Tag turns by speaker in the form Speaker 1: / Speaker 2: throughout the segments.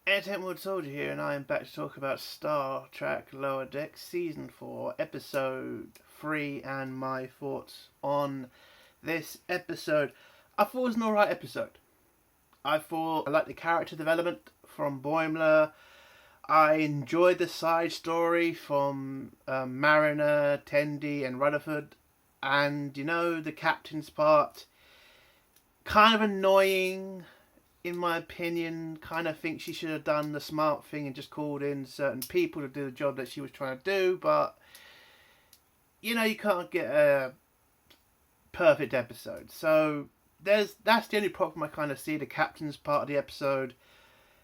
Speaker 1: Entertainment Soldier here, and I am back to talk about Star Trek Lower Decks Season 4, Episode 3, and my thoughts on this episode. I thought it was an alright episode. I thought I liked the character development from Boimler. I enjoyed the side story from Mariner, Tendi, and Rutherford. And, the captain's part, kind of annoying in my opinion. Kind of think she should have done the smart thing and just called in certain people to do the job that she was trying to do. But, you can't get a perfect episode. So that's the only problem I kind of see, the captain's part of the episode.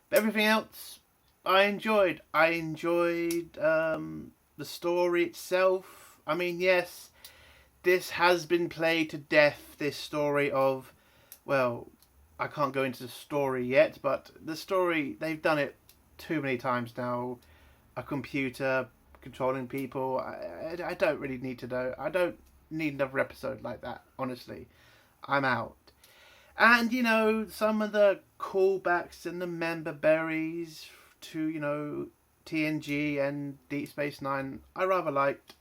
Speaker 1: But everything else, I enjoyed. I enjoyed the story itself. I mean, yes, this has been played to death, this story of, well, I can't go into the story yet, but the story, they've done it too many times now. A computer controlling people. I don't really need to know. I don't need another episode like that, honestly. I'm out. And, some of the callbacks and the member berries to, TNG and Deep Space Nine, I rather liked.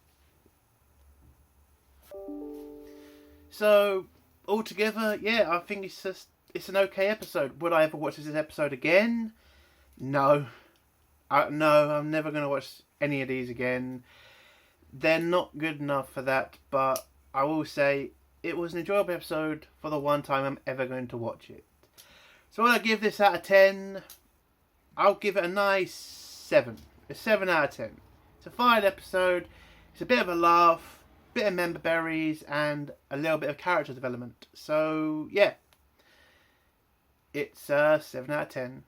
Speaker 1: So, altogether, yeah, I think it's an okay episode. Would I ever watch this episode again? No. No, I'm never going to watch any of these again. They're not good enough for that, but I will say it was an enjoyable episode for the one time I'm ever going to watch it. So when I give this out of 10, I'll give it a nice 7. A 7 out of 10. It's a fine episode. It's a bit of a laugh, bit of member berries, and a little bit of character development. So, yeah. It's 7 out of 10.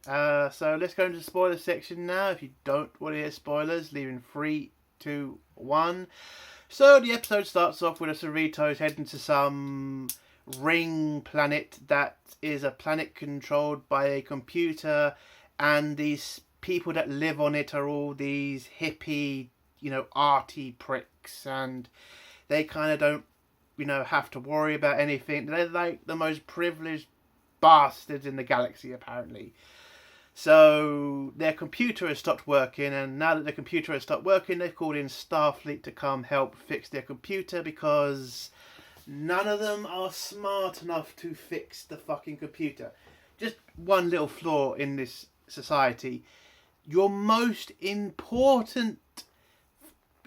Speaker 1: So let's go into the spoiler section now. If you don't want to hear spoilers, leaving 3, 2, 1. So the episode starts off with the Cerritos heading to some ring planet that is a planet controlled by a computer, and these people that live on it are all these hippie, arty pricks, and they kind of don't, have to worry about anything. They're like the most privileged bastards in the galaxy, apparently. So their computer has stopped working, and now that the computer has stopped working, they've called in Starfleet to come help fix their computer, because none of them are smart enough to fix the fucking computer. Just one little flaw in this society. Your most important,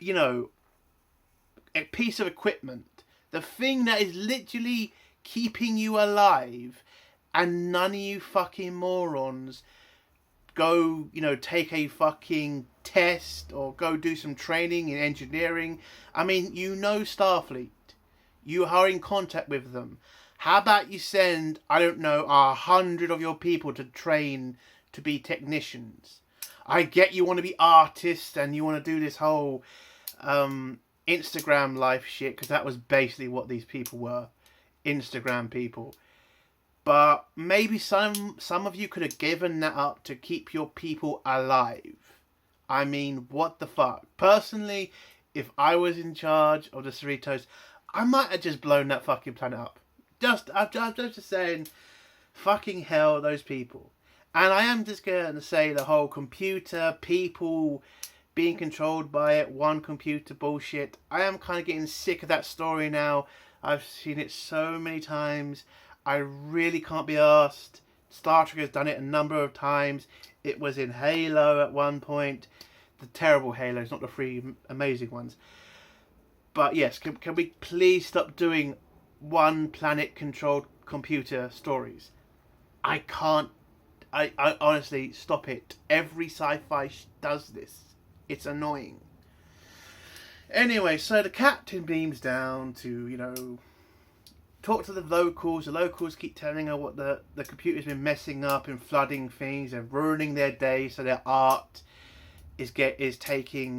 Speaker 1: a piece of equipment, the thing that is literally keeping you alive, and none of you fucking morons go, take a fucking test or go do some training in engineering. I mean, Starfleet. You are in contact with them. How about you send, 100 of your people to train to be technicians? I get you want to be artists and you want to do this whole Instagram life shit, because that was basically what these people were. Instagram people. But maybe some of you could have given that up to keep your people alive. I mean, what the fuck? Personally, if I was in charge of the Cerritos, I might have just blown that fucking planet up. I'm just saying, fucking hell, those people. And I am just going to say the whole computer, people being controlled by it, one computer bullshit. I am kind of getting sick of that story now. I've seen it so many times. I really can't be arsed. Star Trek has done it a number of times. It was in Halo at one point. The terrible Halos, not the 3 amazing ones. But yes, can we please stop doing one planet controlled computer stories? I can't. I honestly, stop it. Every sci-fi does this. It's annoying. Anyway, so the captain beams down to, talk to the locals. The locals keep telling her what the computer's been messing up and flooding things and ruining their day, so their art is taking,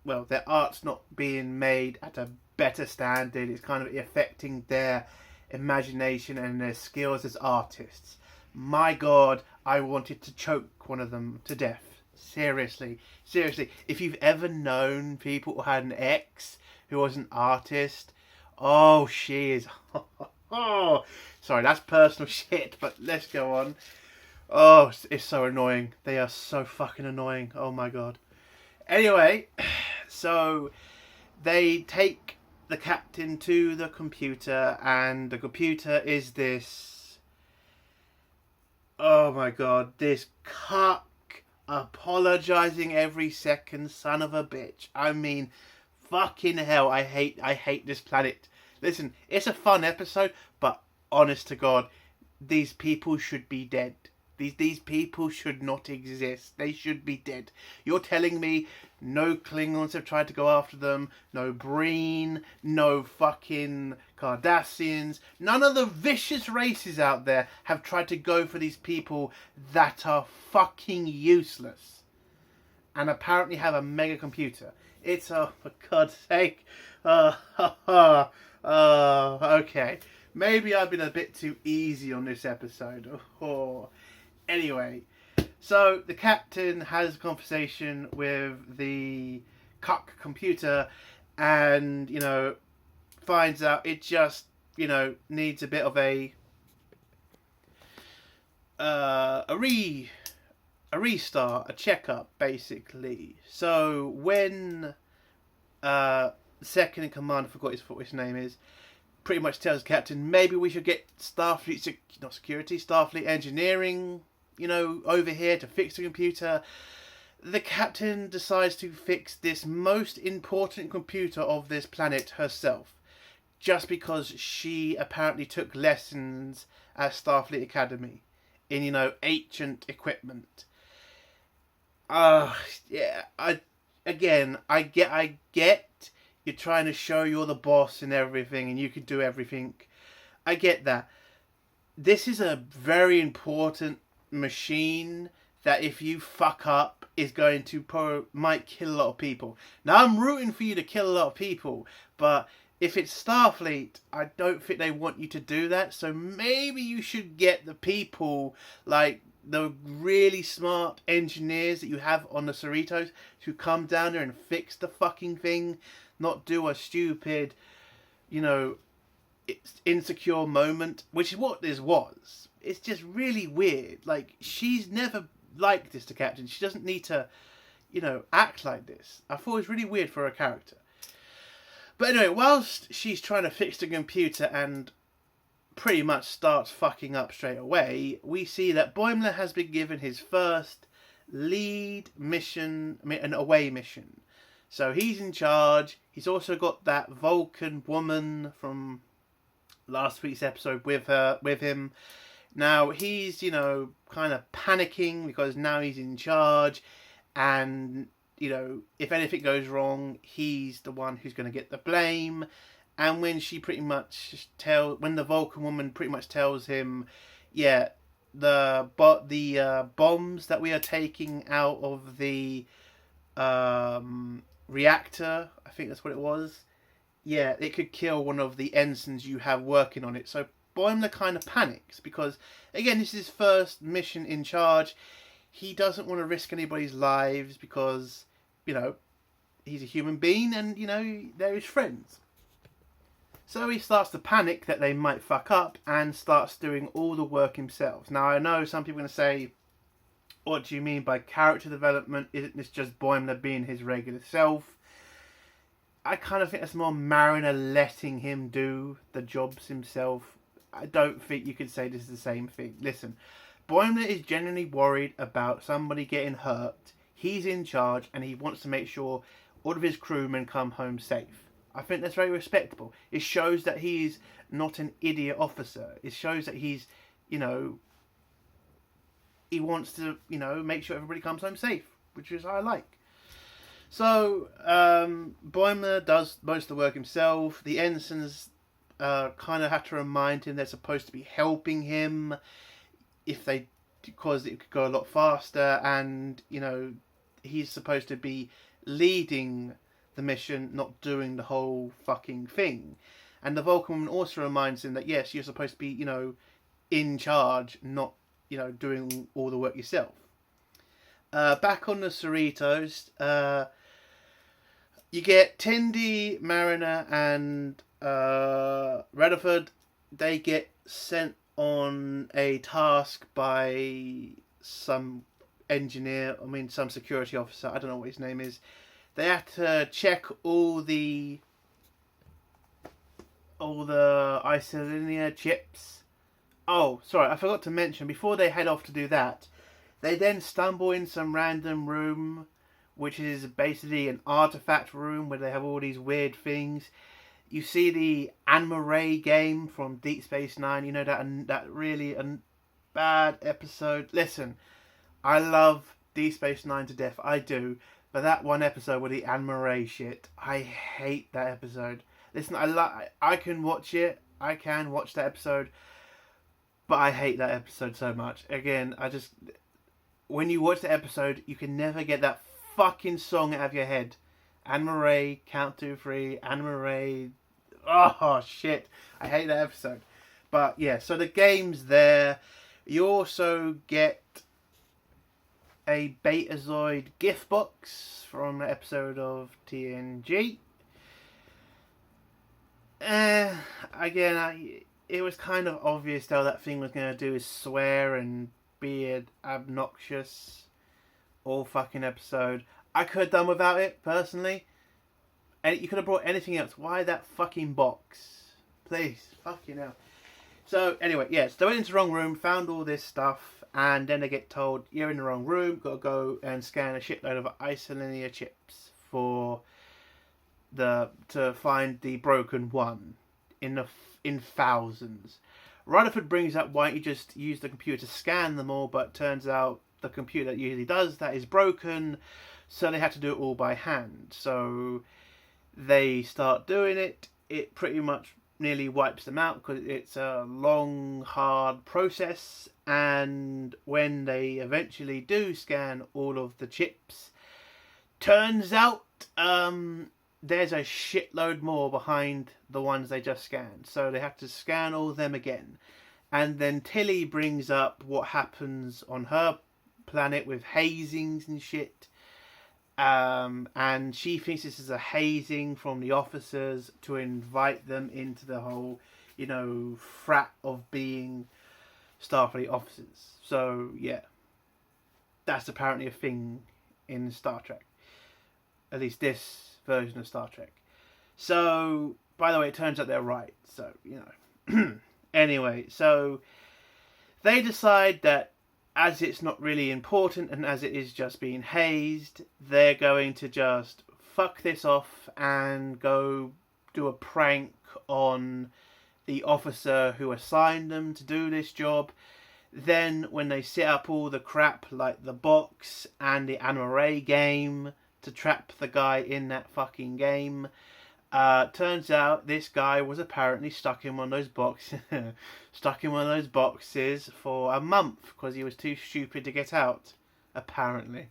Speaker 1: their art's not being made at a better standard. It's kind of affecting their imagination and their skills as artists. My God, I wanted to choke one of them to death. Seriously. If you've ever known people who had an ex who was an artist, oh, she is... Oh, sorry, that's personal shit, but let's go on. Oh, it's so annoying. They are so fucking annoying. Oh my god. Anyway, so they take the captain to the computer, and the computer is this. Oh my god, this cuck apologizing every second son of a bitch. I mean, fucking hell, I hate this planet. Listen, it's a fun episode, but honest to God, these people should be dead. These people should not exist. They should be dead. You're telling me no Klingons have tried to go after them, no Breen, no fucking Cardassians, none of the vicious races out there have tried to go for these people that are fucking useless and apparently have a mega computer. It's, oh, for God's sake. Okay. Maybe I've been a bit too easy on this episode. Oh. Anyway, so the captain has a conversation with the cuck computer and, you know, finds out it just, you know, needs a bit of a restart, a checkup, basically. So when second in command, I forgot what his name is, pretty much tells Captain, maybe we should get Starfleet, not security, Starfleet engineering, you know, over here to fix the computer. The captain decides to fix this most important computer of this planet herself, just because she apparently took lessons at Starfleet Academy in, you know, ancient equipment. Yeah, I get you're trying to show you're the boss and everything and you can do everything. I get that. This is a very important machine that if you fuck up is going to might kill a lot of people. Now I'm rooting for you to kill a lot of people, but if it's Starfleet, I don't think they want you to do that. So maybe you should get the people, like the really smart engineers that you have on the Cerritos, to come down there and fix the fucking thing, not do a stupid, you know, insecure moment, which is what this was. It's just really weird. Like, she's never like this to Captain. She doesn't need to, you know, act like this. I thought it was really weird for her character. But anyway, whilst she's trying to fix the computer and pretty much starts fucking up straight away, we see that Boimler has been given his first lead mission, an away mission. So he's in charge. He's also got that Vulcan woman from last week's episode with him. Now he's, you know, kind of panicking because now he's in charge, and, you know, if anything goes wrong, he's the one who's going to get the blame. And when when the Vulcan woman pretty much tells him, yeah, the bombs that we are taking out of the reactor, I think that's what it was, yeah, it could kill one of the ensigns you have working on it. So Boimler kind of panics because, again, this is his first mission in charge. He doesn't want to risk anybody's lives because, you know, he's a human being and, you know, they're his friends. So he starts to panic that they might fuck up and starts doing all the work himself. Now, I know some people are going to say, what do you mean by character development? Isn't this just Boimler being his regular self? I kind of think that's more Mariner letting him do the jobs himself. I don't think you could say this is the same thing. Listen, Boimler is genuinely worried about somebody getting hurt. He's in charge and he wants to make sure all of his crewmen come home safe. I think that's very respectable. It shows that he's not an idiot officer. It shows that he's, you know, he wants to, you know, make sure everybody comes home safe, which is I like. So Boimler does most of the work himself. The ensigns kind of have to remind him they're supposed to be helping him because it could go a lot faster, and, you know, he's supposed to be leading the mission, not doing the whole fucking thing. And the Vulcan woman also reminds him that, yes, you're supposed to be, you know, in charge, not, you know, doing all the work yourself. Back on the Cerritos, you get Tendi, Mariner, and Rutherford. They get sent on a task by some engineer, some security officer, I don't know what his name is. They have to check all the isolinear chips. Oh, sorry, I forgot to mention, before they head off to do that, they then stumble in some random room, which is basically an artifact room where they have all these weird things. You see the Anne-Marie game from Deep Space Nine. You know that really bad episode. Listen, I love Deep Space Nine to death. I do. But that one episode with the Anne-Marie shit, I hate that episode. Listen, I can watch it. I can watch that episode. But I hate that episode so much. Again, when you watch the episode, you can never get that fucking song out of your head. Anne-Marie, Count 2 3, Anne-Marie. Oh, shit. I hate that episode. But, yeah, so the game's there. You also get a Betazoid gift box from the episode of TNG. Again, it was kind of obvious though that thing was going to do is swear and be obnoxious all fucking episode. I could have done without it, personally. And you could have brought anything else. Why that fucking box? Please, fucking hell. So, anyway, yes, they went into the wrong room, found all this stuff, and then they get told, you're in the wrong room, got to go and scan a shitload of isolinear chips to find the broken one in thousands. Rutherford brings up, why don't you just use the computer to scan them all, but turns out the computer that usually does that is broken, so they had to do it all by hand. So they start doing it. It pretty much nearly wipes them out because it's a long, hard process. And when they eventually do scan all of the chips, turns out there's a shitload more behind the ones they just scanned. So they have to scan all of them again. And then Tilly brings up what happens on her planet with hazings and shit. And she thinks this is a hazing from the officers to invite them into the whole, frat of being Starfleet officers. So, yeah. That's apparently a thing in Star Trek. At least this version of Star Trek. So, by the way, it turns out they're right. So, Anyway, so they decide that as it's not really important and as it is just being hazed, they're going to just fuck this off and go do a prank on the officer who assigned them to do this job. Then when they set up all the crap like the box and the Anne-Marie game to trap the guy in that fucking game, turns out this guy was apparently stuck in one of those boxes for a month because he was too stupid to get out, apparently.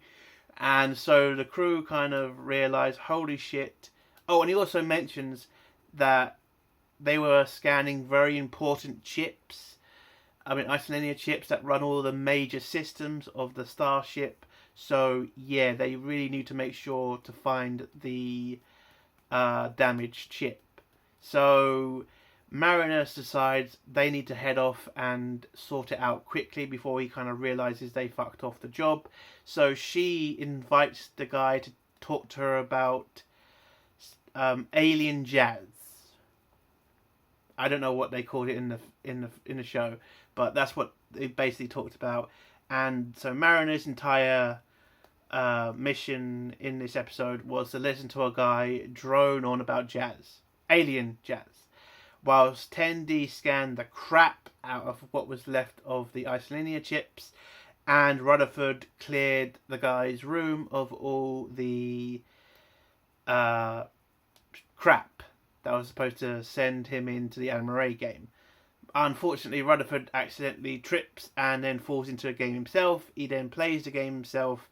Speaker 1: And so the crew kind of realised, holy shit. Oh, and he also mentions that they were scanning very important chips. Isolinear chips that run all the major systems of the starship. So, yeah, they really need to make sure to find the damaged chip. So Marinus decides they need to head off and sort it out quickly before he kind of realizes they fucked off the job. So she invites the guy to talk to her about alien jazz. I don't know what they called it in the show, but that's what they basically talked about. And so Marinus' entire mission in this episode was to listen to a guy drone on about alien jazz, whilst Tendi scanned the crap out of what was left of the isolinear chips, and Rutherford cleared the guy's room of all the crap that was supposed to send him into the Anne-Marie game. Unfortunately, Rutherford accidentally trips and then falls into a game himself. He then plays the game himself,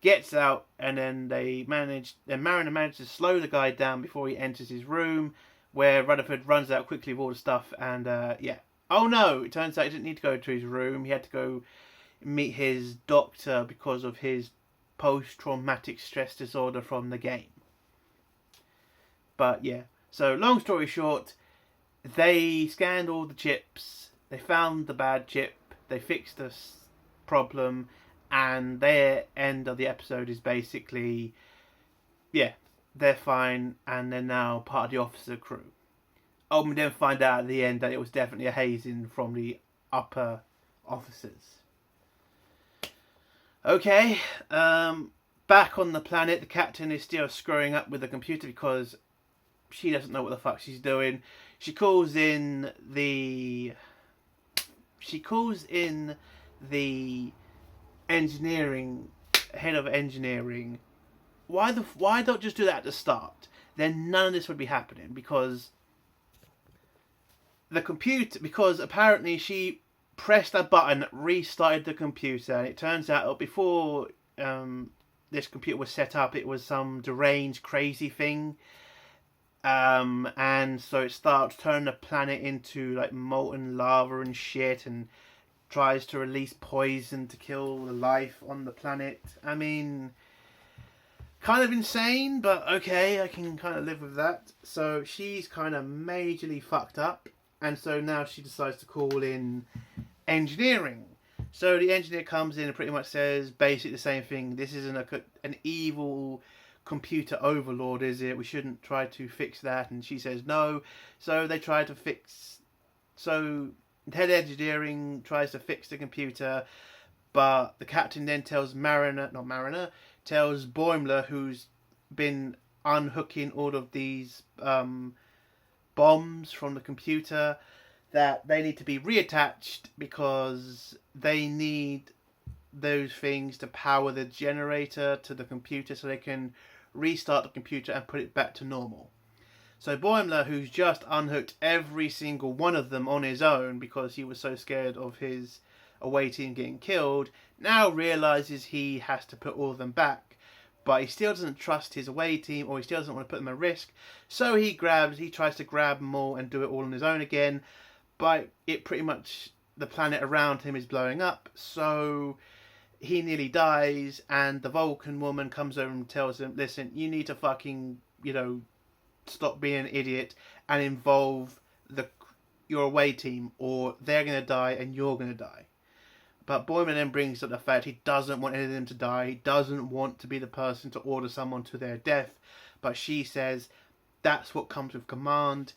Speaker 1: gets out, and then Mariner manages to slow the guy down before he enters his room, where Rutherford runs out quickly with all the stuff, and yeah. Oh no, it turns out he didn't need to go to his room. He had to go meet his doctor because of his post-traumatic stress disorder from the game. But yeah, so long story short, they scanned all the chips. They found the bad chip. They fixed the problem, and their end of the episode is basically, yeah, they're fine, and they're now part of the officer crew. Oh, we then find out at the end that it was definitely a hazing from the upper officers. Okay, back on the planet, the captain is still screwing up with the computer because she doesn't know what the fuck she's doing. She calls in the engineering head of engineering. Why don't just do that at the start? Then none of this would be happening because apparently she pressed a button, restarted the computer, and it turns out before this computer was set up, it was some deranged, crazy thing. And so it starts turning the planet into like molten lava and shit, and tries to release poison to kill the life on the planet. I mean, kind of insane, but okay, I can kind of live with that. So she's kind of majorly fucked up, and so now she decides to call in engineering. So the engineer comes in and pretty much says basically the same thing. This isn't an evil computer overlord, is it? We shouldn't try to fix that. And she says no. So they try to fix. So head engineering tries to fix the computer, but the captain then tells tells Boimler, who's been unhooking all of these bombs from the computer, that they need to be reattached because they need those things to power the generator to the computer so they can restart the computer and put it back to normal. So Boimler, who's just unhooked every single one of them on his own because he was so scared of his away team getting killed, now realizes he has to put all of them back. But he still doesn't trust his away team, or he still doesn't want to put them at risk. So he tries to grab them all and do it all on his own again. But it pretty much, the planet around him is blowing up, so he nearly dies, and the Vulcan woman comes over and tells him, listen, you need to fucking, stop being an idiot and involve your away team, or they're going to die and you're going to die. But Boimler then brings up the fact he doesn't want any of them to die. He doesn't want to be the person to order someone to their death. But she says that's what comes with command.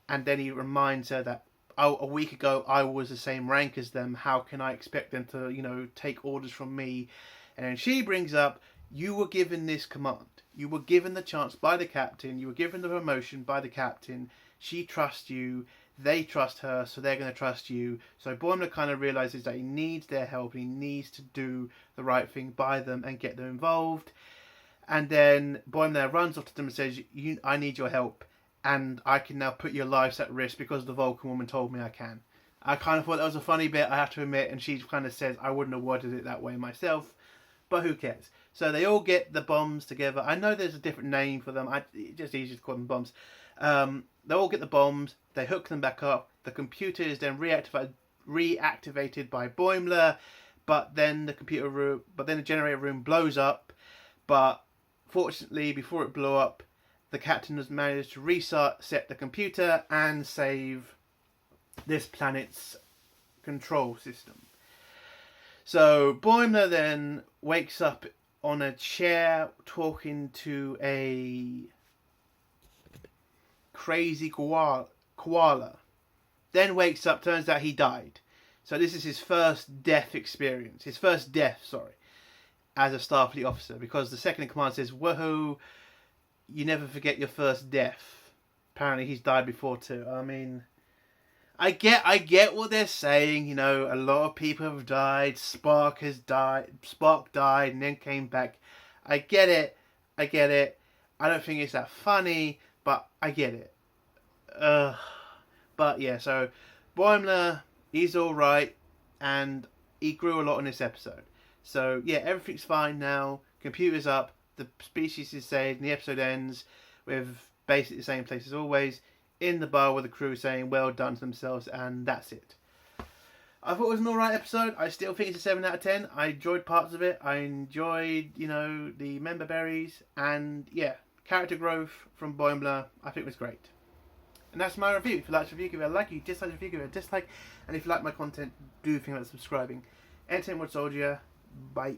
Speaker 1: And then he reminds her that, a week ago I was the same rank as them. How can I expect them to, take orders from me? And then she brings up, you were given this command. You were given the chance by the captain. You were given the promotion by the captain. She trusts you. They trust her, so they're going to trust you. So Boimler kind of realizes that he needs their help. He needs to do the right thing by them and get them involved. And then Boimler runs off to them and says, I need your help. And I can now put your lives at risk because the Vulcan woman told me I can. I kind of thought that was a funny bit, I have to admit. And she kind of says, I wouldn't have worded it that way myself. But who cares? So they all get the bombs together. I know there's a different name for them. It's just easier to call them bombs. They all get the bombs. They hook them back up. The computer is then reactivated by Boimler. But then the generator room blows up. But fortunately, before it blew up, the captain has managed to reset the computer and save this planet's control system. So Boimler then wakes up on a chair talking to a crazy koala. Then wakes up, turns out he died. So this is his first death experience. As a Starfleet officer. Because the second in command says, woohoo, you never forget your first death. Apparently he's died before too. I mean, I get what they're saying. A lot of people have died. Spock died and then came back. I get it. I don't think it's that funny, but I get it. But yeah, so Boimler, he's all right, and he grew a lot in this episode. So yeah, everything's fine now. Computer's up. The species is saved, and the episode ends with basically the same place as always, in the bar with the crew saying well done to themselves, and that's it. I thought it was an alright episode. I still think it's a 7 out of 10. I enjoyed parts of it. I enjoyed, the member berries, and yeah, character growth from Boimler, I think was great. And that's my review. If you like the review, give it a like. If you dislike the review, give it a dislike. And if you like my content, do think about subscribing. Entertainment Soldier. Bye.